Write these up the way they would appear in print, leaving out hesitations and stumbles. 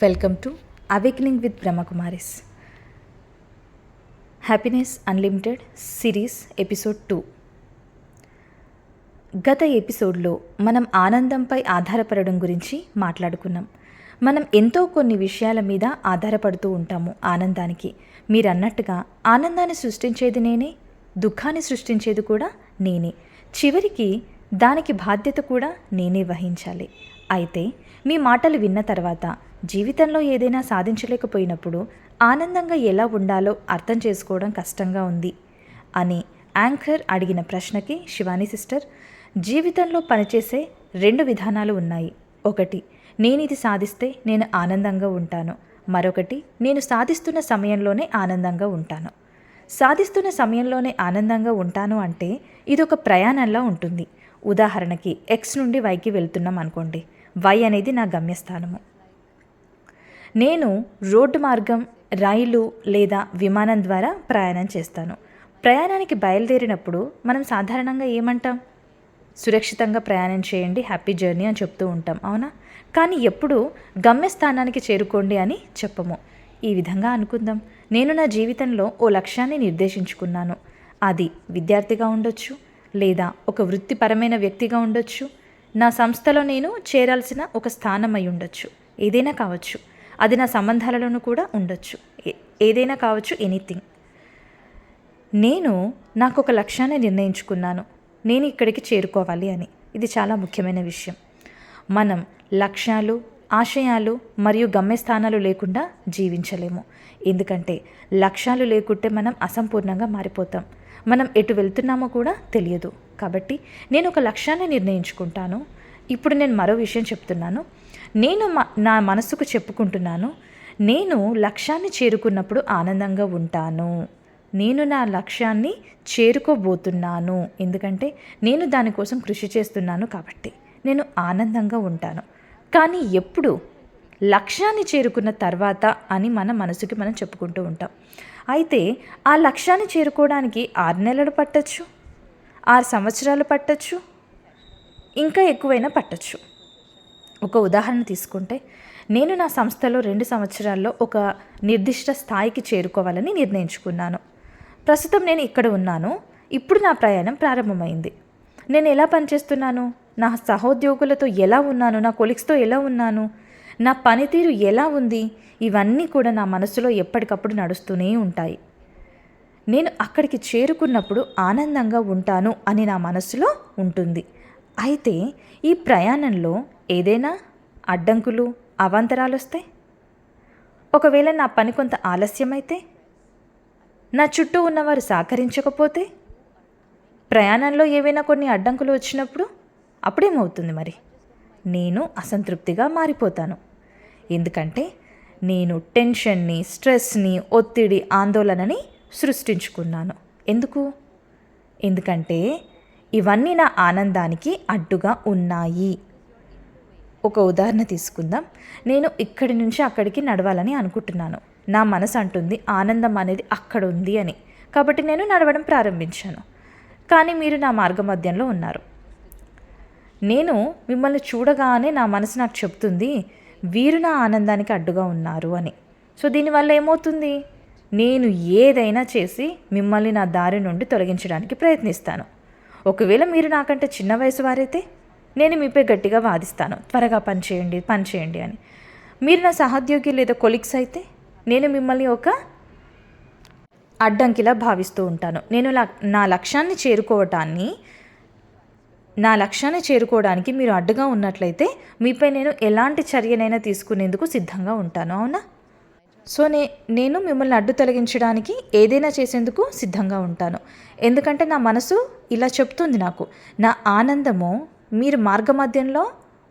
Welcome to awakening with Brahma Kumaris happiness unlimited series episode 2. గత ఎపిసోడ్లో మనం ఆనందంపై ఆధారపడడం గురించి మాట్లాడుకున్నాం. మనం ఎంతో కొన్ని విషయాల మీద ఆధారపడుతూ ఉంటాము ఆనందానికి. మీరు అన్నట్టుగా ఆనందాన్ని సృష్టించేది నేనే, దుఃఖాన్ని సృష్టించేది కూడా నేనే. చివరికి దానికి బాధ్యత కూడా నేనే వహించాలి. అయితే మీ మాటలు విన్న తర్వాత జీవితంలో ఏదైనా సాధించలేకపోయినప్పుడు ఆనందంగా ఎలా ఉండాలో అర్థం చేసుకోవడం కష్టంగా ఉంది అని యాంకర్ అడిగిన ప్రశ్నకి శివాని సిస్టర్, జీవితంలో పనిచేసే 2 విధానాలు ఉన్నాయి. ఒకటి, నేను ఇది సాధిస్తే నేను ఆనందంగా ఉంటాను. మరొకటి, నేను సాధిస్తున్న సమయంలోనే ఆనందంగా ఉంటాను. సాధిస్తున్న సమయంలోనే ఆనందంగా ఉంటాను అంటే ఇది ఒక ప్రయాణంలా ఉంటుంది. ఉదాహరణకి X నుండి Yకి వెళ్తున్నాం అనుకోండి. Y అనేది నా గమ్యస్థానము. నేను రోడ్డు మార్గం, రైలు లేదా విమానం ద్వారా ప్రయాణం చేస్తాను. ప్రయాణానికి బయలుదేరినప్పుడు మనం సాధారణంగా ఏమంటాం? సురక్షితంగా ప్రయాణం చేయండి, హ్యాపీ జర్నీ అని చెప్తూ ఉంటాం, అవునా? కానీ ఎప్పుడు గమ్యస్థానానికి చేరుకోండి అని చెప్పము. ఈ విధంగా అనుకుందాం, నేను నా జీవితంలో ఓ లక్ష్యాన్ని నిర్దేశించుకున్నాను. అది విద్యార్థిగా ఉండొచ్చు, లేదా ఒక వృత్తిపరమైన వ్యక్తిగా ఉండొచ్చు, నా సంస్థలో నేను చేరాల్సిన ఒక స్థానం అయి ఉండొచ్చు, ఏదైనా కావచ్చు. అది నా సంబంధాలలోనూ కూడా ఉండొచ్చు, ఏదైనా కావచ్చు, ఎనీథింగ్. నాకు ఒక లక్ష్యాన్ని నిర్ణయించుకున్నాను, నేను ఇక్కడికి చేరుకోవాలి అని. ఇది చాలా ముఖ్యమైన విషయం. మనం లక్ష్యాలు, ఆశయాలు మరియు గమ్యస్థానాలు లేకుండా జీవించలేము. ఎందుకంటే లక్ష్యాలు లేకుంటే మనం అసంపూర్ణంగా మారిపోతాం. మనం ఎటు వెళ్తున్నామో కూడా తెలియదు. కాబట్టి నేను ఒక లక్ష్యాన్ని నిర్ణయించుకుంటాను. ఇప్పుడు నేను మరో విషయం చెప్తున్నాను. నా మనసుకు చెప్పుకుంటున్నాను, నేను లక్ష్యాన్ని చేరుకున్నప్పుడు ఆనందంగా ఉంటాను. నేను నా లక్ష్యాన్ని చేరుకోబోతున్నాను, ఎందుకంటే నేను దానికోసం కృషి చేస్తున్నాను కాబట్టి నేను ఆనందంగా ఉంటాను. కానీ ఎప్పుడు? లక్ష్యాన్ని చేరుకున్న తర్వాత అని మన మనసుకి మనం చెప్పుకుంటూ ఉంటాం. అయితే ఆ లక్ష్యాన్ని చేరుకోవడానికి 6 నెలలు పట్టచ్చు, 6 సంవత్సరాలు పట్టచ్చు, ఇంకా ఎక్కువైనా పట్టచ్చు. ఒక ఉదాహరణ తీసుకుంటే, నేను నా సంస్థలో 2 సంవత్సరాల్లో ఒక నిర్దిష్ట స్థాయికి చేరుకోవాలని నిర్ణయించుకున్నాను. ప్రస్తుతం నేను ఇక్కడ ఉన్నాను. ఇప్పుడు నా ప్రయాణం ప్రారంభమైంది. నేను ఎలా పనిచేస్తున్నాను, నా సహోద్యోగులతో ఎలా ఉన్నాను, నా కొలీగ్స్తో ఎలా ఉన్నాను, నా పనితీరు ఎలా ఉంది, ఇవన్నీ కూడా నా మనసులో ఎప్పటికప్పుడు నడుస్తూనే ఉంటాయి. నేను అక్కడికి చేరుకున్నప్పుడు ఆనందంగా ఉంటాను అని నా మనసులో ఉంటుంది. అయితే ఈ ప్రయాణంలో ఏదైనా అడ్డంకులు, అవాంతరాలు వస్తాయి. ఒకవేళ నా పని కొంత ఆలస్యమైతే, నా చుట్టూ ఉన్నవారు సహకరించకపోతే, ప్రయాణంలో ఏవైనా కొన్ని అడ్డంకులు వచ్చినప్పుడు అప్పుడేమవుతుంది మరి? నేను అసంతృప్తిగా మారిపోతాను. ఎందుకంటే నేను టెన్షన్ని, స్ట్రెస్ని, ఒత్తిడి, ఆందోళనని సృష్టించుకున్నాను. ఎందుకంటే ఇవన్నీ నా ఆనందానికి అడ్డుగా ఉన్నాయి. ఒక ఉదాహరణ తీసుకుందాం. నేను ఇక్కడి నుంచి అక్కడికి నడవాలని అనుకుంటున్నాను. నా మనసు అంటుంది ఆనందం అనేది అక్కడ ఉంది అని. కాబట్టి నేను నడవడం ప్రారంభించాను. కానీ మీరు నా మార్గమధ్యంలో ఉన్నారు. నేను మిమ్మల్ని చూడగానే నా మనసు నాకు చెప్తుంది వీరు నా ఆనందానికి అడ్డుగా ఉన్నారు అని. సో దీనివల్ల ఏమవుతుంది? నేను ఏదైనా చేసి మిమ్మల్ని నా దారి నుండి తొలగించడానికి ప్రయత్నిస్తాను. ఒకవేళ మీరు నాకంటే చిన్న వయసు వారైతే నేను మీపై గట్టిగా వాదిస్తాను, త్వరగా పనిచేయండి అని. మీరు నా సహోద్యోగి లేదా కొలీగ్స్ అయితే నేను మిమ్మల్ని ఒక అడ్డంకిలా భావిస్తూ ఉంటాను. నేను నా లక్ష్యాన్ని చేరుకోవడానికి మీరు అడ్డుగా ఉన్నట్లయితే మీపై నేను ఎలాంటి చర్యనైనా తీసుకునేందుకు సిద్ధంగా ఉంటాను, అవునా? సో నేను మిమ్మల్ని అడ్డు తొలగించడానికి ఏదైనా చేసేందుకు సిద్ధంగా ఉంటాను. ఎందుకంటే నా మనసు ఇలా చెప్తుంది నాకు, నా ఆనందము మీరు మార్గమధ్యంలో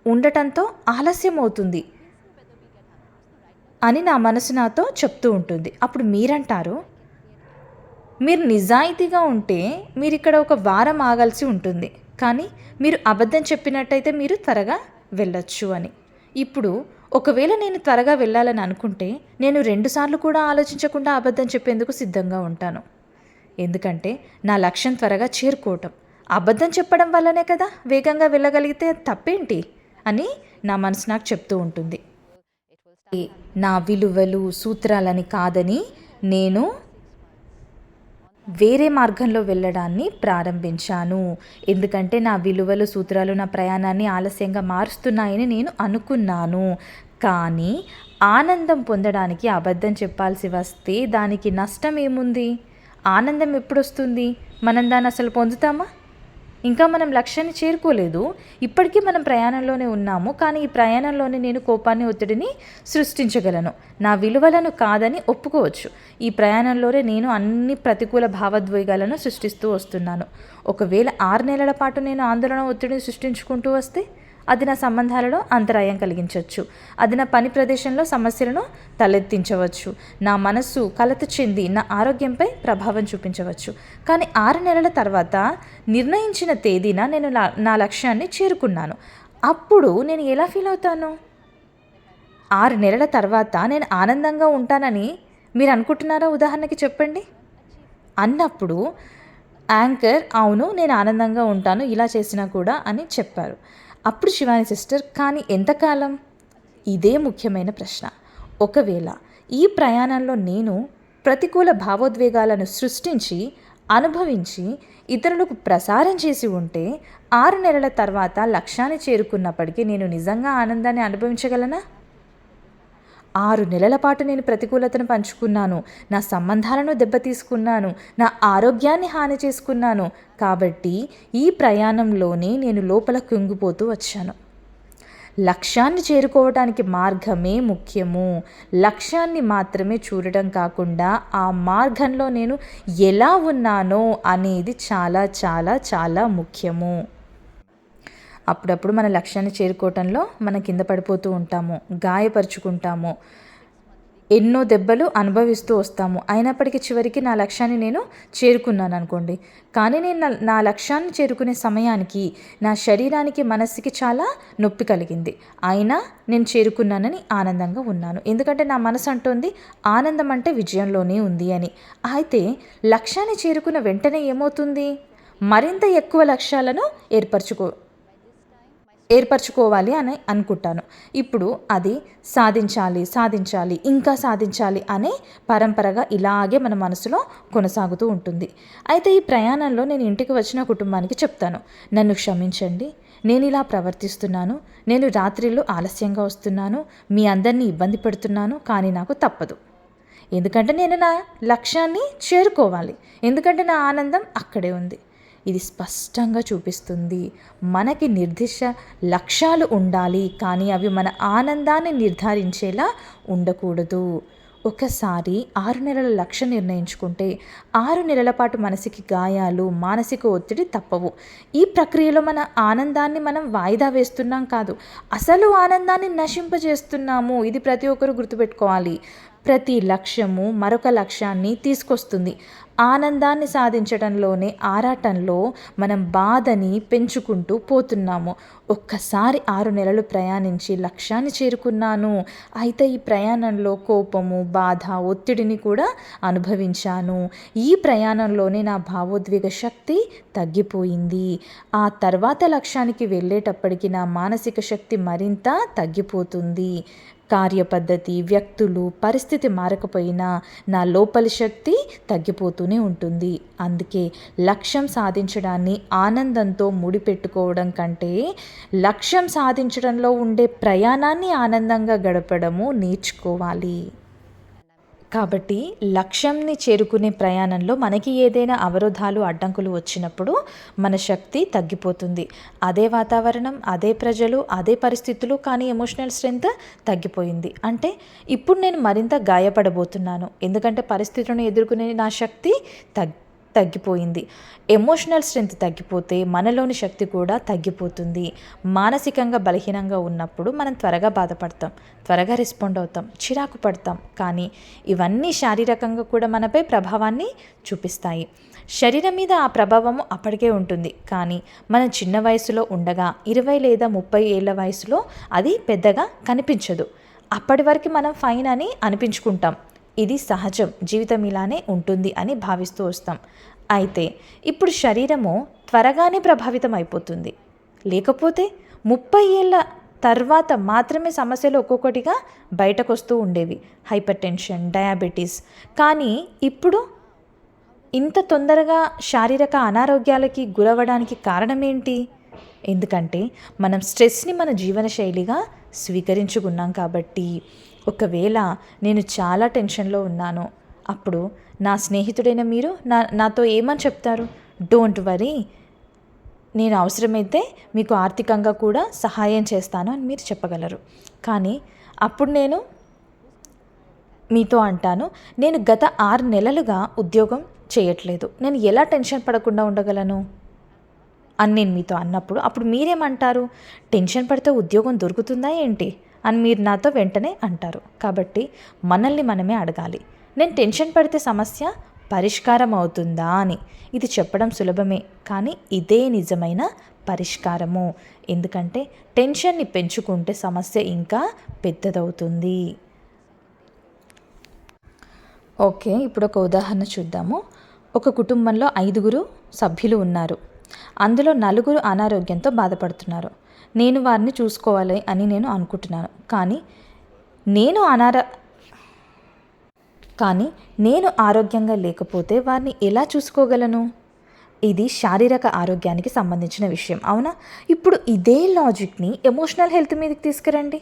ఉండటంతో ఆలస్యం అవుతుంది అని నా మనసు నాతో చెప్తూ ఉంటుంది. అప్పుడు మీరంటారు, మీరు నిజాయితీగా ఉంటే మీరు ఇక్కడ ఒక వారం ఆగాల్సి ఉంటుంది, కానీ మీరు అబద్ధం చెప్పినట్టయితే మీరు త్వరగా వెళ్ళొచ్చు అని. ఇప్పుడు ఒకవేళ నేను త్వరగా వెళ్ళాలని అనుకుంటే నేను 2 సార్లు కూడా ఆలోచించకుండా అబద్ధం చెప్పేందుకు సిద్ధంగా ఉంటాను. ఎందుకంటే నా లక్ష్యం త్వరగా చేరుకోవటం. అబద్ధం చెప్పడం వల్లనే కదా వేగంగా వెళ్ళగలిగితే తప్పేంటి అని నా మనసు నాకు చెప్తూ ఉంటుంది. నా విలువలు సూత్రాలని కాదని నేను వేరే మార్గంలో వెళ్ళడాన్ని ప్రారంభించాను. ఎందుకంటే నా విలువలు సూత్రాలు నా ప్రయాణాన్ని ఆలస్యంగా మారుస్తున్నాయని నేను అనుకున్నాను. కానీ ఆనందం పొందడానికి అబద్ధం చెప్పాల్సి వస్తే దానికి నష్టం ఏముంది? ఆనందం ఎప్పుడొస్తుంది? మనం దాన్ని అసలు పొందుతామా? ఇంకా మనం లక్ష్యాన్ని చేరుకోలేదు. ఇప్పటికీ మనం ప్రయాణంలోనే ఉన్నాము. కానీ ఈ ప్రయాణంలోనే నేను కోపాన్ని ఒత్తిడిని సృష్టించగలను. నా విలువలను కాదని ఒప్పుకోవచ్చు. ఈ ప్రయాణంలోనే నేను అన్ని ప్రతికూల భావోద్వేగాలను సృష్టిస్తూ వస్తున్నాను. ఒకవేళ 6 నెలల పాటు నేను ఆందోళన ఒత్తిడిని సృష్టించుకుంటూ వస్తే అది నా సంబంధాలలో అంతరాయం కలిగించవచ్చు. అది నా పని ప్రదేశంలో సమస్యలను తలెత్తించవచ్చు. నా మనస్సు కలత చెంది నా ఆరోగ్యంపై ప్రభావం చూపించవచ్చు. కానీ 6 నెలల తర్వాత నిర్ణయించిన తేదీన నేను నా లక్ష్యాన్ని చేరుకున్నాను. అప్పుడు నేను ఎలా ఫీల్ అవుతాను? 6 నెలల తర్వాత నేను ఆనందంగా ఉంటానని మీరు అనుకుంటున్నారా? ఉదాహరణకి చెప్పండి. అన్నప్పుడు యాంకర్ అవును నేను ఆనందంగా ఉంటాను ఇలా చేసినా కూడా అని చెప్పారు. అప్పుడు శివాని సిస్టర్ కానీ ఎంతకాలం? ఇదే ముఖ్యమైన ప్రశ్న. ఒకవేళ ఈ ప్రయాణంలో నేను ప్రతికూల భావోద్వేగాలను సృష్టించి అనుభవించి ఇతరులకు ప్రసారం చేసి ఉంటే 6 నెలల తర్వాత లక్ష్యాన్ని చేరుకున్నప్పటికీ నేను నిజంగా ఆనందాన్ని అనుభవించగలనా? 6 నెలల పాటు నేను ప్రతికూలతను పంచుకున్నాను. నా సంబంధాలను దెబ్బతీసుకున్నాను. నా ఆరోగ్యాన్ని హాని చేసుకున్నాను. కాబట్టి ఈ ప్రయాణంలోనే నేను లోపల కుంగిపోతూ వచ్చాను. లక్ష్యాన్ని చేరుకోవడానికి మార్గమే ముఖ్యము. లక్ష్యాన్ని మాత్రమే చూడడం కాకుండా ఆ మార్గంలో నేను ఎలా ఉన్నానో అనేది చాలా చాలా చాలా ముఖ్యము. అప్పుడప్పుడు మన లక్ష్యాన్ని చేరుకోవటంలో మనం కింద పడిపోతూ ఉంటాము, గాయపరుచుకుంటాము, ఎన్నో దెబ్బలు అనుభవిస్తూ వస్తాము. అయినప్పటికీ చివరికి నా లక్ష్యాన్ని నేను చేరుకున్నాను అనుకోండి. కానీ నేను నా లక్ష్యాన్ని చేరుకునే సమయానికి నా శరీరానికి మనస్సుకి చాలా నొప్పి కలిగింది. అయినా నేను చేరుకున్నానని ఆనందంగా ఉన్నాను. ఎందుకంటే నా మనసు అంటోంది ఆనందం అంటే విజయంలోనే ఉంది అని. అయితే లక్ష్యాన్ని చేరుకున్న వెంటనే ఏమవుతుంది? మరింత ఎక్కువ లక్ష్యాలను ఏర్పరచుకోవాలి అని అనుకుంటాను. ఇప్పుడు అది సాధించాలి ఇంకా సాధించాలి అనే పరంపరగా ఇలాగే మన మనసులో కొనసాగుతూ ఉంటుంది. అయితే ఈ ప్రయాణంలో నేను ఇంటికి వచ్చిన కుటుంబానికి చెప్తాను, నన్ను క్షమించండి, నేను ఇలా ప్రవర్తిస్తున్నాను, నేను రాత్రిళ్ళు ఆలస్యంగా వస్తున్నాను, మీ అందరినీ ఇబ్బంది పెడుతున్నాను, కానీ నాకు తప్పదు. ఎందుకంటే నేను నా లక్ష్యాన్ని చేరుకోవాలి. ఎందుకంటే నా ఆనందం అక్కడే ఉంది. ఇది స్పష్టంగా చూపిస్తుంది మనకి నిర్దిష్ట లక్ష్యాలు ఉండాలి, కానీ అవి మన ఆనందాన్ని నిర్ధారించేలా ఉండకూడదు. ఒకసారి 6 నెలల లక్ష్యం నిర్ణయించుకుంటే 6 నెలల పాటు మనసుకి గాయాలు, మానసిక ఒత్తిడి తప్పవు. ఈ ప్రక్రియలో మన ఆనందాన్ని మనం వాయిదా వేస్తున్నాం కాదు, అసలు ఆనందాన్ని నశింపజేస్తున్నాము. ఇది ప్రతి ఒక్కరూ గుర్తుపెట్టుకోవాలి. ప్రతి లక్ష్యము మరొక లక్ష్యాన్ని తీసుకొస్తుంది. ఆనందాన్ని సాధించడంలోనే ఆరాటంలో మనం బాధని పెంచుకుంటూ పోతున్నాము. ఒక్కసారి 6 నెలలు ప్రయాణించి లక్ష్యాన్ని చేరుకున్నాను. అయితే ఈ ప్రయాణంలో కోపము, బాధ, ఒత్తిడిని కూడా అనుభవించాను. ఈ ప్రయాణంలోనే నా భావోద్వేగ శక్తి తగ్గిపోయింది. ఆ తర్వాత లక్ష్యానికి వెళ్ళేటప్పటికి నా మానసిక శక్తి మరింత తగ్గిపోతుంది. కార్యపద్ధతి, వ్యక్తులు, పరిస్థితి మారకపోయినా నా లోపలి శక్తి తగ్గిపోతూనే ఉంటుంది. అందుకే లక్ష్యం సాధించడాన్ని ఆనందంతో ముడిపెట్టుకోవడం కంటే లక్ష్యం సాధించడంలో ఉండే ప్రయాణాన్ని ఆనందంగా గడపడము నేర్చుకోవాలి. కాబట్టి లక్ష్యంని చేరుకునే ప్రయాణంలో మనకి ఏదైనా అవరోధాలు, అడ్డంకులు వచ్చినప్పుడు మన శక్తి తగ్గిపోతుంది. అదే వాతావరణం, అదే ప్రజలు, అదే పరిస్థితులు, కానీ ఎమోషనల్ స్ట్రెంగ్త్ తగ్గిపోయింది. అంటే ఇప్పుడు నేను మరింత గాయపడబోతున్నాను. ఎందుకంటే పరిస్థితులను ఎదుర్కొనే నా శక్తి తగ్గిపోయింది. ఎమోషనల్ స్ట్రెంగ్త్ తగ్గిపోతే మనలోని శక్తి కూడా తగ్గిపోతుంది. మానసికంగా బలహీనంగా ఉన్నప్పుడు మనం త్వరగా బాధపడతాం, త్వరగా రెస్పాండ్ అవుతాం, చిరాకు పడతాం. కానీ ఇవన్నీ శారీరకంగా కూడా మనపై ప్రభావాన్ని చూపిస్తాయి. శరీరం మీద ఆ ప్రభావము అప్పటికే ఉంటుంది. కానీ మనం చిన్న వయసులో ఉండగా 20 లేదా 30 ఏళ్ళ వయసులో అది పెద్దగా కనిపించదు. అప్పటి వరకు మనం ఫైన్ అని అనిపించుకుంటాం. ఇది సహజం, జీవితం ఇలానే ఉంటుంది అని భావిస్తూ వస్తాం. అయితే ఇప్పుడు శరీరము త్వరగానే ప్రభావితం అయిపోతుంది. లేకపోతే 30 ఏళ్ళ తర్వాత మాత్రమే సమస్యలు ఒక్కొక్కటిగా బయటకు వస్తూ ఉండేవి. Hyper tension, diabetes. కానీ ఇప్పుడు ఇంత తొందరగా శారీరక అనారోగ్యాలకి గురవ్వడానికి కారణం ఏంటి? ఎందుకంటే మనం స్ట్రెస్ని మన జీవనశైలిగా స్వీకరించుకున్నాం కాబట్టి. ఒకవేళ నేను చాలా టెన్షన్లో ఉన్నాను, అప్పుడు నా స్నేహితుడైన మీరు నాతో ఏమని చెప్తారు? డోంట్ వరీ, నేను అవసరమైతే మీకు ఆర్థికంగా కూడా సహాయం చేస్తాను అని మీరు చెప్పగలరు. కానీ అప్పుడు నేను మీతో అంటాను, నేను గత 6 నెలలుగా ఉద్యోగం చేయట్లేదు, నేను ఎలా టెన్షన్ పడకుండా ఉండగలను అని నేను మీతో అన్నప్పుడు, అప్పుడు మీరేమంటారు? టెన్షన్ పడితే ఉద్యోగం దొరుకుతుందా ఏంటి అని మీరు నాతో వెంటనే అంటారు. కాబట్టి మనల్ని మనమే అడగాలి, నేను టెన్షన్ పడితే సమస్య పరిష్కారం అవుతుందా అని. ఇది చెప్పడం సులభమే, కానీ ఇదే నిజమైన పరిష్కారము. ఎందుకంటే టెన్షన్ని పెంచుకుంటే సమస్య ఇంకా పెద్దదవుతుంది. ఓకే, ఇప్పుడు ఒక ఉదాహరణ చూద్దాము. ఒక కుటుంబంలో 5 సభ్యులు ఉన్నారు. అందులో 4 అనారోగ్యంతో బాధపడుతున్నారు. నేను వారిని చూసుకోవాలి అని నేను అనుకుంటున్నాను. కానీ నేను ఆరోగ్యంగా లేకపోతే వారిని ఎలా చూసుకోగలను? ఇది శారీరక ఆరోగ్యానికి సంబంధించిన విషయం, అవునా? ఇప్పుడు ఇదే లాజిక్ని ఎమోషనల్ హెల్త్ మీదకి తీసుకురండి.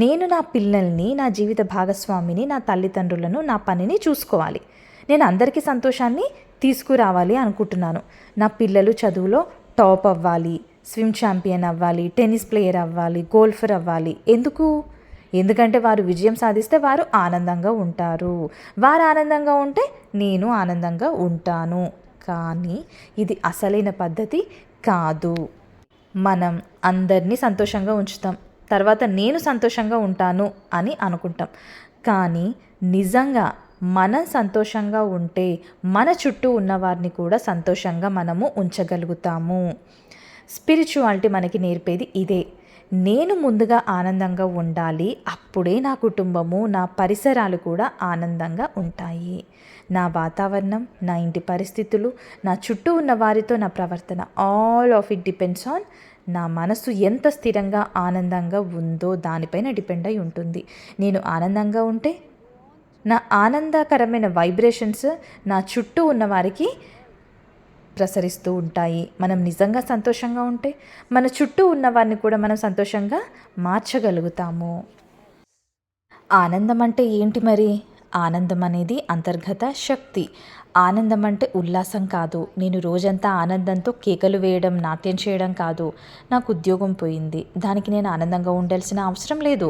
నేను నా పిల్లల్ని, నా జీవిత భాగస్వామిని, నా తల్లిదండ్రులను, నా పనిని చూసుకోవాలి. నేను అందరికీ సంతోషాన్ని తీసుకురావాలి అనుకుంటున్నాను. నా పిల్లలు చదువులో టాప్ అవ్వాలి, స్విమ్ ఛాంపియన్ అవ్వాలి, టెన్నిస్ ప్లేయర్ అవ్వాలి, గోల్ఫర్ అవ్వాలి. ఎందుకంటే వారు విజయం సాధిస్తే వారు ఆనందంగా ఉంటారు. వారు ఆనందంగా ఉంటే నేను ఆనందంగా ఉంటాను. కానీ ఇది అసలైన పద్ధతి కాదు. మనం అందరినీ సంతోషంగా ఉంచుతాం, తర్వాత నేను సంతోషంగా ఉంటాను అని అనుకుంటాం. కానీ నిజంగా మనం సంతోషంగా ఉంటే మన చుట్టూ ఉన్నవారిని కూడా సంతోషంగా మనము ఉంచగలుగుతాము. స్పిరిచువాలిటీ మనకి నేర్పేది ఇదే. నేను ముందుగా ఆనందంగా ఉండాలి, అప్పుడే నా కుటుంబము, నా పరిసరాలు కూడా ఆనందంగా ఉంటాయి. నా వాతావరణం, నా ఇంటి పరిస్థితులు, నా చుట్టూ ఉన్న వారితో నా ప్రవర్తన, all of it depends on నా మనసు ఎంత స్థిరంగా ఆనందంగా ఉందో దానిపైన డిపెండ్ అయి ఉంటుంది. నేను ఆనందంగా ఉంటే నా ఆనందకరమైన వైబ్రేషన్స్ నా చుట్టూ ఉన్న వారికి ప్రసరిస్తూ ఉంటాయి. మనం నిజంగా సంతోషంగా ఉంటే మన చుట్టూ ఉన్న వారిని కూడా మనం సంతోషంగా మార్చగలుగుతాము. ఆనందం అంటే ఏంటి మరి? ఆనందం అనేది అంతర్గత శక్తి. ఆనందం అంటే ఉల్లాసం కాదు. నేను రోజంతా ఆనందంతో కేకలు వేయడం, నాట్యం చేయడం కాదు. నాకు ఉద్యోగం పోయింది, దానికి నేను ఆనందంగా ఉండాల్సిన అవసరం లేదు.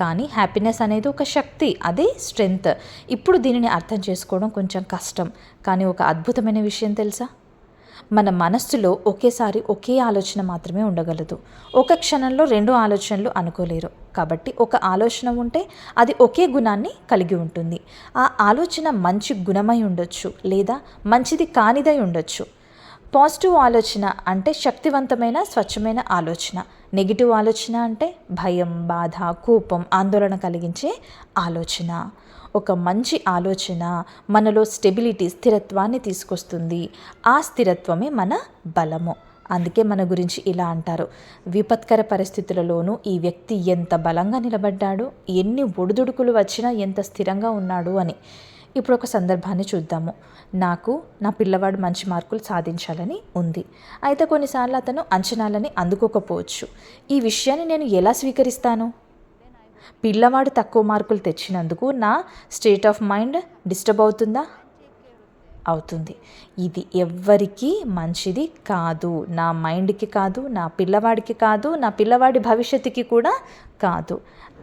కానీ హ్యాపీనెస్ అనేది ఒక శక్తి, అదే స్ట్రెంగ్త్. ఇప్పుడు దీనిని అర్థం చేసుకోవడం కొంచెం కష్టం, కానీ ఒక అద్భుతమైన విషయం తెలుసా? మన మనస్సులో ఒకేసారి ఒకే ఆలోచన మాత్రమే ఉండగలదు. ఒక క్షణంలో 2 ఆలోచనలు అనుకోలేరు. కాబట్టి ఒక ఆలోచన ఉంటే అది ఒకే గుణాన్ని కలిగి ఉంటుంది. ఆ ఆలోచన మంచి గుణమై ఉండొచ్చు, లేదా మంచిది కానిదై ఉండొచ్చు. పాజిటివ్ ఆలోచన అంటే శక్తివంతమైన, స్వచ్ఛమైన ఆలోచన. నెగిటివ్ ఆలోచన అంటే భయం, బాధ, కోపం, ఆందోళన కలిగించే ఆలోచన. ఒక మంచి ఆలోచన మనలో స్టెబిలిటీ, స్థిరత్వాన్ని తీసుకొస్తుంది. ఆ స్థిరత్వమే మన బలము. అందుకే మన గురించి ఇలా అంటారు, విపత్కర పరిస్థితులలోనూ ఈ వ్యక్తి ఎంత బలంగా నిలబడ్డాడు, ఎన్ని ఒడిదుడుకులు వచ్చినా ఎంత స్థిరంగా ఉన్నాడు అని. ఇప్పుడు ఒక సందర్భాన్ని చూద్దాము. నాకు నా పిల్లవాడు మంచి మార్కులు సాధించాలని ఉంది. అయితే కొన్నిసార్లు అతను అంచనాలని అందుకోకపోవచ్చు. ఈ విషయాన్ని నేను ఎలా స్వీకరిస్తాను? పిల్లవాడు తక్కువ మార్కులు తెచ్చినందుకు నా స్టేట్ ఆఫ్ మైండ్ డిస్టర్బ్ అవుతుందా? అవుతుంది. ఇది ఎవ్వరికీ మంచిది కాదు. నా మైండ్కి కాదు, నా పిల్లవాడికి కాదు, నా పిల్లవాడి భవిష్యత్తుకి కూడా కాదు.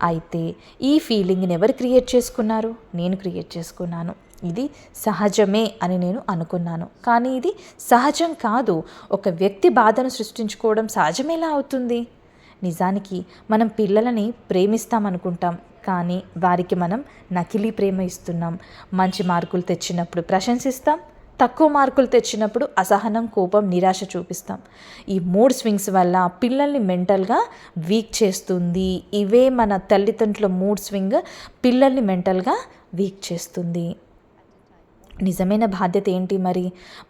అయితే ఈ ఫీలింగ్ని ఎవరు క్రియేట్ చేసుకున్నారు? నేను క్రియేట్ చేసుకున్నాను. ఇది సహజమే అని నేను అనుకున్నాను, కానీ ఇది సహజం కాదు. ఒక వ్యక్తి బాధను సృష్టించుకోవడం సహజమేలా అవుతుంది? నిజానికి మనం పిల్లలని ప్రేమిస్తామనుకుంటాం, కానీ వారికి మనం నకిలీ ప్రేమ ఇస్తున్నాం. మంచి మార్కులు తెచ్చినప్పుడు ప్రశంసిస్తాం, తక్కువ మార్కులు తెచ్చినప్పుడు అసహనం, కోపం, నిరాశ చూపిస్తాం. ఈ మూడ్ స్వింగ్స్ వల్ల పిల్లల్ని మెంటల్గా వీక్ చేస్తుంది. ఇవే మన తల్లిదండ్రుల మూడ్ స్వింగ్ పిల్లల్ని మెంటల్గా వీక్ చేస్తుంది. నిజమైన బాధ్యత ఏంటి మరి?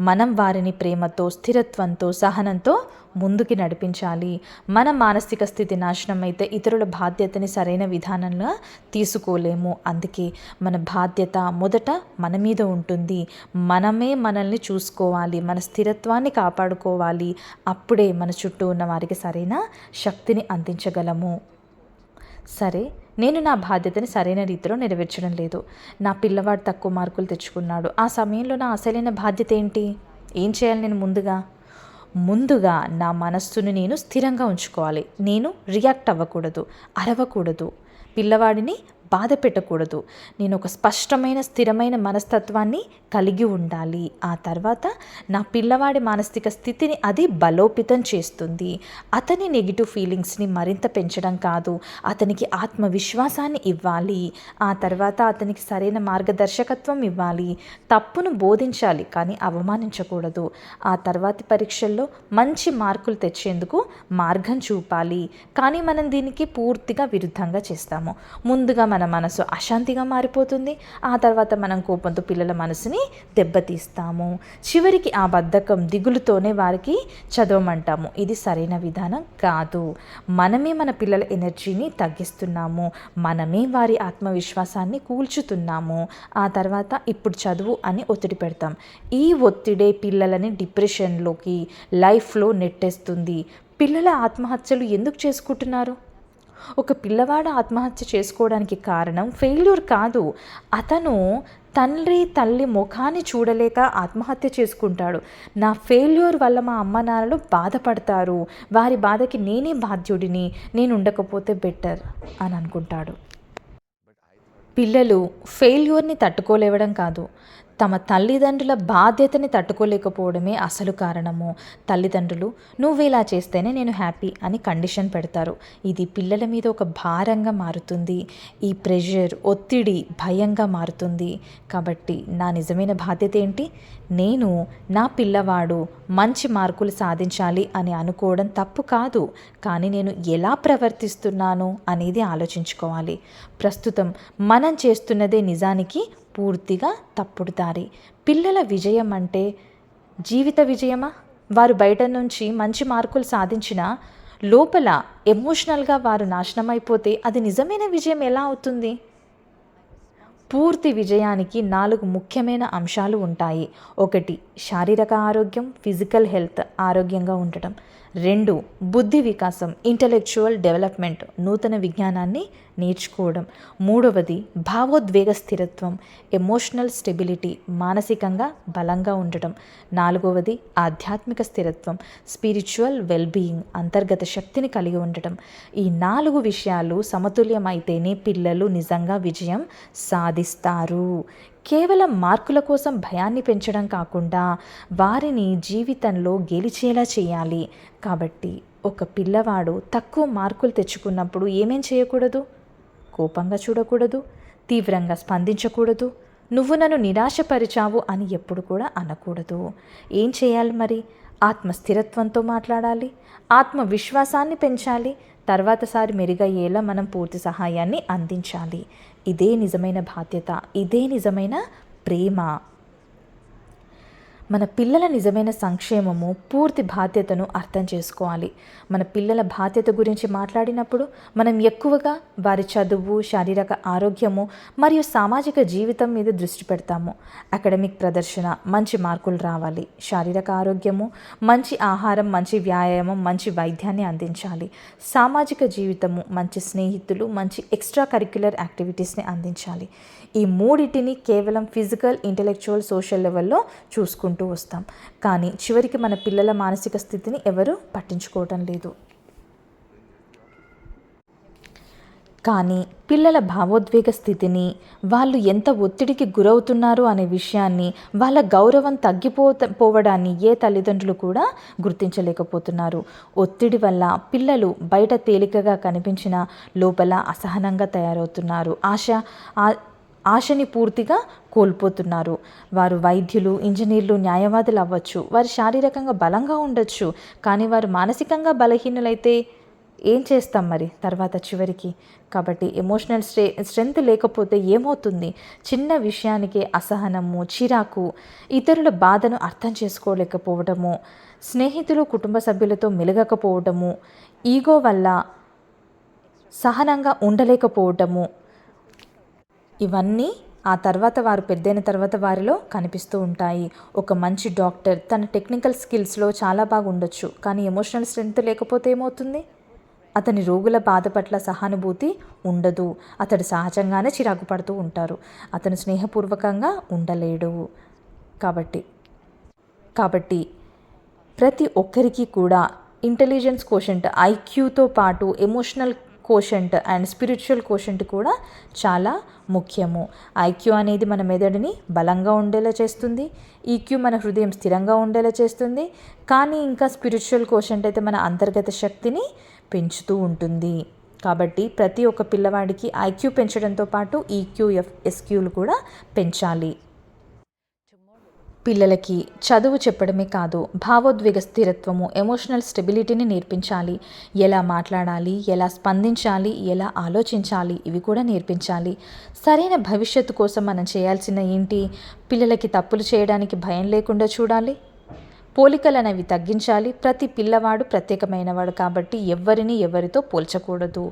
మనం వారిని ప్రేమతో, స్థిరత్వంతో, సహనంతో ముందుకి నడిపించాలి. మన మానసిక స్థితి నాశనం అయితే ఇతరుల బాధ్యతని సరైన విధానంగా తీసుకోలేము. అందుకే మన బాధ్యత మొదట మన మీద ఉంటుంది. మనమే మనల్ని చూసుకోవాలి, మన స్థిరత్వాన్ని కాపాడుకోవాలి. అప్పుడే మన చుట్టూ ఉన్న వారికి సరైన శక్తిని అందించగలము. సరే, నేను నా బాధ్యతని సరైన రీతిలో నెరవేర్చడం లేదు. నా పిల్లవాడు తక్కువ మార్కులు తెచ్చుకున్నాడు. ఆ సమయంలో నా అసలైన బాధ్యత ఏంటి? ఏం చేయాలి నేను? ముందుగా నా మనస్సును నేను స్థిరంగా ఉంచుకోవాలి. నేను రియాక్ట్ అవ్వకూడదు, అరవకూడదు, పిల్లవాడిని బాధ పెట్టకూడదు. నేను ఒక స్పష్టమైన స్థిరమైన మనస్తత్వాన్ని కలిగి ఉండాలి. ఆ తర్వాత నా పిల్లవాడి మానసిక స్థితిని అది బలోపేతం చేస్తుంది. అతని నెగిటివ్ ఫీలింగ్స్ని మరింత పెంచడం కాదు, అతనికి ఆత్మవిశ్వాసాన్ని ఇవ్వాలి. ఆ తర్వాత అతనికి సరైన మార్గదర్శకత్వం ఇవ్వాలి. తప్పును బోధించాలి కానీ అవమానించకూడదు. ఆ తర్వాతి పరీక్షల్లో మంచి మార్కులు తెచ్చేందుకు మార్గం చూపాలి. కానీ మనం దీనికి పూర్తిగా విరుద్ధంగా చేస్తాము. ముందుగా మన మనసు అశాంతిగా మారిపోతుంది. ఆ తర్వాత మనం కోపంతో పిల్లల మనసుని దెబ్బతీస్తాము. చివరికి ఆ బద్ధకం, దిగులుతోనే వారికి చదవమంటాము. ఇది సరైన విధానం కాదు. మనమే మన పిల్లల ఎనర్జీని తగ్గిస్తున్నాము. మనమే వారి ఆత్మవిశ్వాసాన్ని కూల్చుతున్నాము. ఆ తర్వాత ఇప్పుడు చదువు అని ఒత్తిడి పెడతాం. ఈ ఒత్తిడే పిల్లలని డిప్రెషన్లోకి, లైఫ్లో నెట్టేస్తుంది. పిల్లల ఆత్మహత్యలు ఎందుకు చేసుకుంటున్నారు? ఒక పిల్లవాడు ఆత్మహత్య చేసుకోవడానికి కారణం ఫెయిల్యూర్ కాదు. అతను తల్లి ముఖాన్ని చూడలేక ఆత్మహత్య చేసుకుంటాడు. నా ఫెయిల్యూర్ వల్ల మా అమ్మ నాన్నలు బాధపడతారు, వారి బాధకి నేనే బాధ్యుడిని, నేను ఉండకపోతే బెటర్ అని అనుకుంటాడు. పిల్లలు ఫెయిల్యూర్ని తట్టుకోలేవడం కాదు, తమ తల్లిదండ్రుల బాధ్యతని తట్టుకోలేకపోవడమే అసలు కారణము. తల్లిదండ్రులు నువ్వు ఇలా చేస్తేనే నేను హ్యాపీ అని కండిషన్ పెడతారు. ఇది పిల్లల మీద ఒక భారంగా మారుతుంది. ఈ ప్రెషర్, ఒత్తిడి భయంగా మారుతుంది. కాబట్టి నా నిజమైన బాధ్యత ఏంటి? నేను నా పిల్లవాడు మంచి మార్కులు సాధించాలి అని అనుకోవడం తప్పు కాదు, కానీ నేను ఎలా ప్రవర్తిస్తున్నాను అనేది ఆలోచించుకోవాలి. ప్రస్తుతం మనం చేస్తున్నదే నిజానికి పూర్తిగా తప్పుడు దారి. పిల్లల విజయం అంటే జీవిత విజయమా? వారు బయట నుంచి మంచి మార్కులు సాధించినా లోపల ఎమోషనల్గా వారు నాశనం అయిపోతే అది నిజమైన విజయం ఎలా అవుతుంది? పూర్తి విజయానికి 4 ముఖ్యమైన అంశాలు ఉంటాయి. 1 శారీరక ఆరోగ్యం, ఫిజికల్ హెల్త్, ఆరోగ్యంగా ఉండటం. 2 బుద్ధి వికాసం, ఇంటలెక్చువల్ డెవలప్మెంట్, నూతన విజ్ఞానాన్ని నేర్చుకోవడం. 3వది భావోద్వేగ స్థిరత్వం, ఎమోషనల్ స్టెబిలిటీ, మానసికంగా బలంగా ఉండటం. 4వది ఆధ్యాత్మిక స్థిరత్వం, స్పిరిచువల్ వెల్బీయింగ్, అంతర్గత శక్తిని కలిగి ఉండటం. ఈ 4 విషయాలు సమతుల్యమైతేనే పిల్లలు నిజంగా విజయం సాధిస్తారు. కేవలం మార్కుల కోసం భయాన్ని పెంచడం కాకుండా వారిని జీవితంలో గెలిచేలా చేయాలి. కాబట్టి ఒక పిల్లవాడు తక్కువ మార్కులు తెచ్చుకున్నప్పుడు ఏమేం చేయకూడదు? కోపంగా చూడకూడదు, తీవ్రంగా స్పందించకూడదు, నువ్వు నన్ను నిరాశపరిచావు అని ఎప్పుడు కూడా అనకూడదు. ఏం చేయాలి మరి? ఆత్మస్థిరత్వంతో మాట్లాడాలి, ఆత్మవిశ్వాసాన్ని పెంచాలి, తర్వాతసారి మెరుగయ్యేలా మనం పూర్తి సహాయాన్ని అందించాలి. ఇదే నిజమైన బాధ్యత, ఇదే నిజమైన ప్రేమ. మన పిల్లల నిజమైన సంక్షేమము, పూర్తి బాధ్యతను అర్థం చేసుకోవాలి. మన పిల్లల బాధ్యత గురించి మాట్లాడినప్పుడు మనం ఎక్కువగా వారి చదువు, శారీరక ఆరోగ్యము మరియు సామాజిక జీవితం మీద దృష్టి పెడతాము. అకాడమిక్ ప్రదర్శన, మంచి మార్కులు రావాలి. శారీరక ఆరోగ్యము, మంచి ఆహారం, మంచి వ్యాయామం, మంచి వైద్యాన్ని అందించాలి. సామాజిక జీవితము, మంచి స్నేహితులు, మంచి ఎక్స్ట్రా కరిక్యులర్ యాక్టివిటీస్ని అందించాలి. ఈ మూడింటిని కేవలం ఫిజికల్, ఇంటెలెక్చువల్, సోషల్ లెవెల్లో చూసుకుంటూ వస్తాం. కానీ చివరికి మన పిల్లల మానసిక స్థితిని ఎవరు పట్టించుకోవటం లేదు. కానీ పిల్లల భావోద్వేగ స్థితిని, వాళ్ళు ఎంత ఒత్తిడికి గురవుతున్నారు అనే విషయాన్ని, వాళ్ళ గౌరవం తగ్గిపోవడాన్ని ఏ తల్లిదండ్రులు కూడా గుర్తించలేకపోతున్నారు. ఒత్తిడి వల్ల పిల్లలు బయట తేలికగా కనిపించిన లోపల అసహనంగా తయారవుతున్నారు. ఆశని పూర్తిగా కోల్పోతున్నారు. వారు వైద్యులు, ఇంజనీర్లు, న్యాయవాదులు అవ్వచ్చు. వారు శారీరకంగా బలంగా ఉండొచ్చు, కానీ వారు మానసికంగా బలహీనులైతే ఏం చేస్తాం మరి తర్వాత చివరికి. కాబట్టి ఎమోషనల్ స్ట్రెంగ్త్ లేకపోతే ఏమవుతుంది? చిన్న విషయానికే అసహనము, చిరాకు, ఇతరుల బాధను అర్థం చేసుకోలేకపోవడము, స్నేహితులు కుటుంబ సభ్యులతో మెలగకపోవడము, ఈగో వల్ల సహనంగా ఉండలేకపోవటము, ఇవన్నీ ఆ తర్వాత వారు పెద్దయిన తర్వాత వారిలో కనిపిస్తూ ఉంటాయి. ఒక మంచి డాక్టర్ తన టెక్నికల్ స్కిల్స్లో చాలా బాగా ఉండొచ్చు, కానీ ఎమోషనల్ స్ట్రెంగ్త్ లేకపోతే ఏమవుతుంది? అతని రోగుల బాధ పట్ల సహానుభూతి ఉండదు. అతడు సహజంగానే చిరాకు పడుతూ ఉంటారు. అతను స్నేహపూర్వకంగా ఉండలేడు. కాబట్టి ప్రతి ఒక్కరికి కూడా ఇంటెలిజెన్స్ కోషెంట్, ఐక్యూతో పాటు emotional quotient and spiritual quotient కూడా చాలా ముఖ్యము. ఐక్యూ అనేది మన మెదడుని బలంగా ఉండేలా చేస్తుంది, ఈక్యూ మన హృదయం స్థిరంగా ఉండేలా చేస్తుంది, కానీ ఇంకా స్పిరిచువల్ కోషెంట్ అయితే మన అంతర్గత శక్తిని పెంచుతూ ఉంటుంది. కాబట్టి ప్రతి ఒక్క పిల్లవాడికి ఐక్యూ పెంచడంతో పాటు ఈక్యూ, ఎస్క్యూలు కూడా పెంచాలి. పిల్లలకి చదువు చెప్పడమే కాదు, భావోద్వేగ స్థిరత్వము, ఎమోషనల్ స్టెబిలిటీని నేర్పించాలి. ఎలా మాట్లాడాలి, ఎలా స్పందించాలి, ఎలా ఆలోచించాలి, ఇవి కూడా నేర్పించాలి. సరైన భవిష్యత్తు కోసం మనం చేయాల్సిన ఏంటి? పిల్లలకి తప్పులు చేయడానికి భయం లేకుండా చూడాలి. పోలికలు అనేవి తగ్గించాలి. ప్రతి పిల్లవాడు ప్రత్యేకమైనవాడు కాబట్టి ఎవరితో పోల్చకూడదు.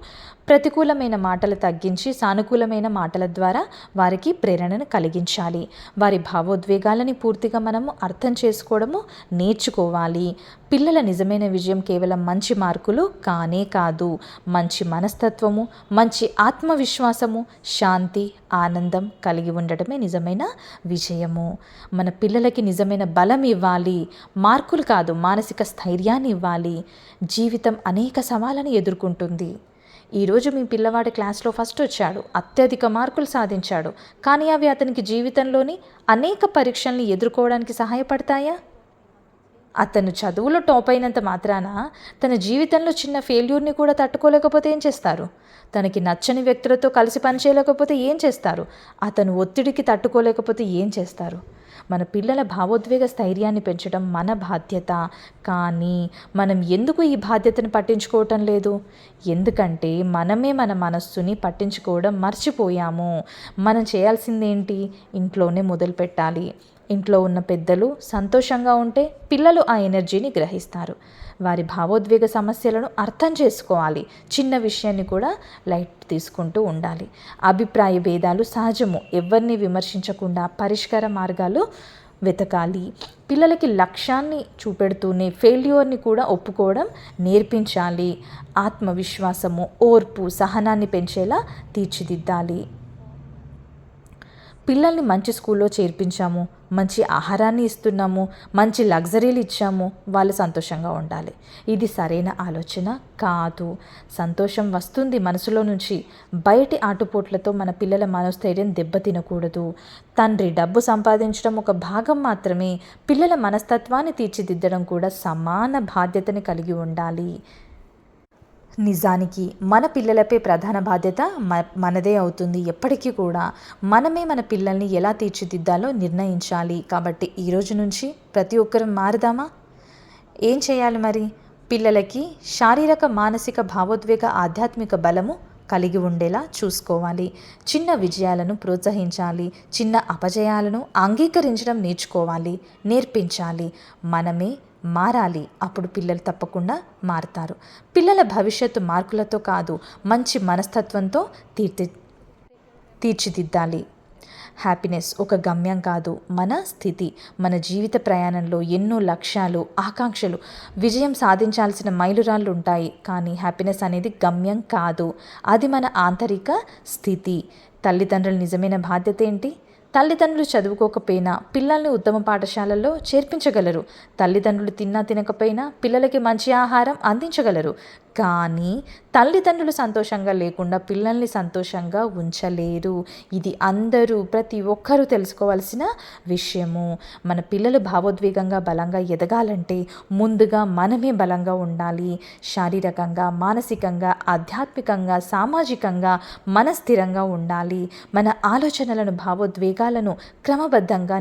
ప్రతికూలమైన మాటలు తగ్గించి సానుకూలమైన మాటల ద్వారా వారికి ప్రేరణను కలిగించాలి. వారి భావోద్వేగాలని పూర్తిగా మనము అర్థం చేసుకోవడము నేర్చుకోవాలి. పిల్లల నిజమైన విజయం కేవలం మంచి మార్కులు కానే కాదు, మంచి మనస్తత్వము, మంచి ఆత్మవిశ్వాసము, శాంతి, ఆనందం కలిగి ఉండటమే నిజమైన విజయము. మన పిల్లలకి నిజమైన బలం ఇవ్వాలి, మార్కులు కాదు, మానసిక స్థైర్యాన్ని ఇవ్వాలి. జీవితం అనేక సవాళ్ళను ఎదుర్కొంటుంది. ఈరోజు మీ పిల్లవాడి క్లాస్లో ఫస్ట్ వచ్చాడు, అత్యధిక మార్కులు సాధించాడు, కానీ అవి అతనికి జీవితంలోని అనేక పరీక్షల్ని ఎదుర్కోవడానికి సహాయపడతాయా? అతను చదువులో టాప్ అయినంత మాత్రాన తన జీవితంలో చిన్న ఫెయిల్యూర్ని కూడా తట్టుకోలేకపోతే ఏం చేస్తారు? తనకి నచ్చని వ్యక్తులతో కలిసి పనిచేయలేకపోతే ఏం చేస్తారు? అతను ఒత్తిడికి తట్టుకోలేకపోతే ఏం చేస్తారు? మన పిల్లల భావోద్వేగ స్థైర్యాన్ని పెంచడం మన బాధ్యత. కానీ మనం ఎందుకు ఈ బాధ్యతను పట్టించుకోవటం లేదు? ఎందుకంటే మనమే మన మనస్సుని పట్టించుకోవడం మర్చిపోయాము. మనం చేయాల్సిందేంటి? ఇంట్లోనే మొదలు పెట్టాలి. ఇంట్లో ఉన్న పెద్దలు సంతోషంగా ఉంటే పిల్లలు ఆ ఎనర్జీని గ్రహిస్తారు. వారి భావోద్వేగ సమస్యలను అర్థం చేసుకోవాలి. చిన్న విషయాన్ని కూడా లైట్ తీసుకుంటూ ఉండాలి. అభిప్రాయ భేదాలు సహజము. ఎవరిని విమర్శించకుండా పరిష్కార మార్గాలు వెతకాలి. పిల్లలకి లక్ష్యాన్ని చూపెడుతూనే ఫెయిల్యూర్ని కూడా ఒప్పుకోవడం నేర్పించాలి. ఆత్మవిశ్వాసము, ఓర్పు, సహనాన్ని పెంచేలా తీర్చిదిద్దాలి. పిల్లల్ని మంచి స్కూల్లో చేర్పించాము, మంచి ఆహారాన్ని ఇస్తున్నాము, మంచి లగ్జరీలు ఇచ్చాము, వాళ్ళు సంతోషంగా ఉండాలి. ఇది సరైన ఆలోచన కాదు. సంతోషం వస్తుంది మనసులో నుంచి. బయటి ఆటుపోట్లతో మన పిల్లల మనోస్థైర్యం దెబ్బతినకూడదు. తండ్రి డబ్బు సంపాదించడం ఒక భాగం మాత్రమే. పిల్లల మనస్తత్వాన్ని తీర్చిదిద్దడం కూడా సమాన బాధ్యతని కలిగి ఉండాలి. నిజానికి మన పిల్లలపై ప్రధాన బాధ్యత మనదే అవుతుంది. ఎప్పటికీ కూడా మనమే మన పిల్లల్ని ఎలా తీర్చిదిద్దాలో నిర్ణయించాలి. కాబట్టి ఈరోజు నుంచి ప్రతి ఒక్కరూ మారుదామా? ఏం చేయాలి మరి? పిల్లలకి శారీరక, మానసిక, భావోద్వేగ, ఆధ్యాత్మిక బలము కలిగి ఉండేలా చూసుకోవాలి. చిన్న విజయాలను ప్రోత్సహించాలి. చిన్న అపజయాలను అంగీకరించడం నేర్పించాలి. మనమే మారాలి. అప్పుడు పిల్లలు తప్పకుండా మారుతారు. పిల్లల భవిష్యత్తు మార్కులతో కాదు, మంచి మనస్తత్వంతో తీర్చిదిద్దాలి. హ్యాపీనెస్ ఒక గమ్యం కాదు, మన స్థితి. మన జీవిత ప్రయాణంలో ఎన్నో లక్ష్యాలు, ఆకాంక్షలు, విజయం సాధించాల్సిన మైలురాళ్ళు ఉంటాయి. కానీ హ్యాపీనెస్ అనేది గమ్యం కాదు, అది మన ఆంతరిక స్థితి. తల్లిదండ్రుల నిజమైన బాధ్యత ఏంటి? తల్లిదండ్రులు చదువుకోకపోయినా పిల్లల్ని ఉత్తమ పాఠశాలల్లో చేర్పించగలరు. తల్లిదండ్రులు తిన్నా తినకపోయినా పిల్లలకి మంచి ఆహారం అందించగలరు. కానీ తల్లిదండ్రులు సంతోషంగా లేకుండా పిల్లల్ని సంతోషంగా ఉంచలేరు. ఇది ప్రతి ఒక్కరూ తెలుసుకోవాల్సిన విషయము. మన పిల్లలు భావోద్వేగంగా బలంగా ఎదగాలంటే ముందుగా మనమే బలంగా ఉండాలి. శారీరకంగా, మానసికంగా, ఆధ్యాత్మికంగా, సామాజికంగా మన స్థిరంగా ఉండాలి. మన ఆలోచనలను, భావోద్వేగాలను క్రమబద్ధంగా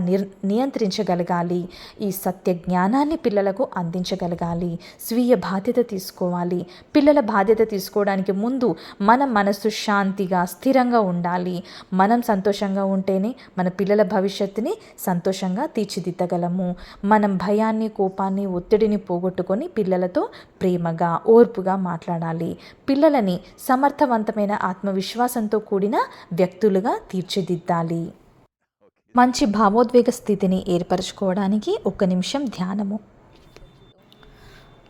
నియంత్రించగలగాలి. ఈ సత్య జ్ఞానాన్ని పిల్లలకు అందించగలగాలి. స్వీయ బాధ్యత తీసుకోవాలి. పిల్లల బాధ్యత తీసుకోవడానికి ముందు మన మనసు శాంతిగా స్థిరంగా ఉండాలి. మనం సంతోషంగా ఉంటేనే మన పిల్లల భవిష్యత్తుని సంతోషంగా తీర్చిదిద్దగలము. మనం భయాన్ని, కోపాన్ని, ఒత్తిడిని పోగొట్టుకొని పిల్లలతో ప్రేమగా, ఓర్పుగా మాట్లాడాలి. పిల్లలని సమర్థవంతమైన ఆత్మవిశ్వాసంతో కూడిన వ్యక్తులుగా తీర్చిదిద్దాలి. మంచి భావోద్వేగ స్థితిని ఏర్పరచుకోవడానికి 1 నిమిషం ధ్యానము.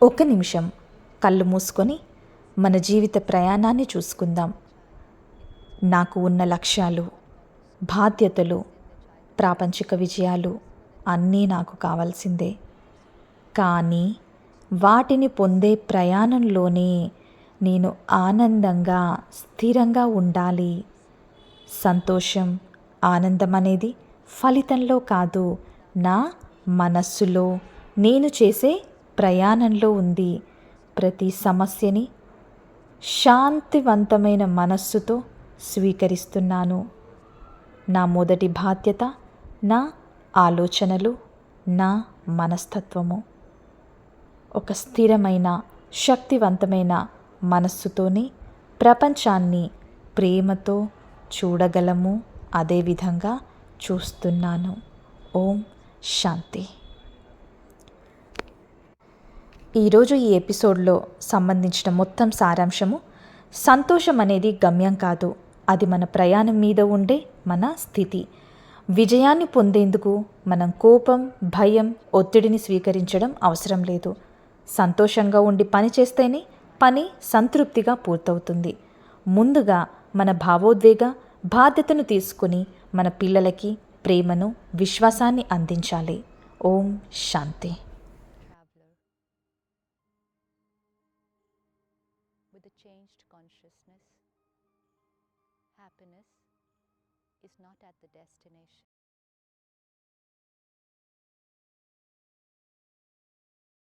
1 నిమిషం కళ్ళు మూసుకొని మన జీవిత ప్రయాణాన్ని చూసుకుందాం. నాకు ఉన్న లక్ష్యాలు, బాధ్యతలు, ప్రాపంచిక విజయాలు అన్నీ నాకు కావాల్సిందే. కానీ వాటిని పొందే ప్రయాణంలోనే నేను ఆనందంగా, స్థిరంగా ఉండాలి. సంతోషం, ఆనందం అనేది ఫలితంలో కాదు, నా మనస్సులో, నేను చేసే ప్రయాణంలో ఉంది. ప్రతి సమస్యని శాంతివంతమైన మనస్సుతో స్వీకరిస్తున్నాను. నా మొదటి బాధ్యత నా ఆలోచనలు, నా మనస్తత్వము. ఒక స్థిరమైన, శక్తివంతమైన మనస్సుతోనే ప్రపంచాన్ని ప్రేమతో చూడగలము. అదేవిధంగా చూస్తున్నాను. ఓం శాంతి. ఈరోజు ఈ ఎపిసోడ్లో సంబంధించిన మొత్తం సారాంశము, సంతోషం అనేది గమ్యం కాదు, అది మన ప్రయాణం మీద ఉండే మన స్థితి. విజయాన్ని పొందేందుకు మనం కోపం, భయం, ఒత్తిడిని స్వీకరించడం అవసరం లేదు. సంతోషంగా ఉండి పని చేస్తేనే పని సంతృప్తిగా పూర్తవుతుంది. ముందుగా మన భావోద్వేగ బాధ్యతను తీసుకుని మన పిల్లలకి ప్రేమను, విశ్వాసాన్ని అందించాలి. ఓం శాంతి. With a changed consciousness, happiness is not at the destination.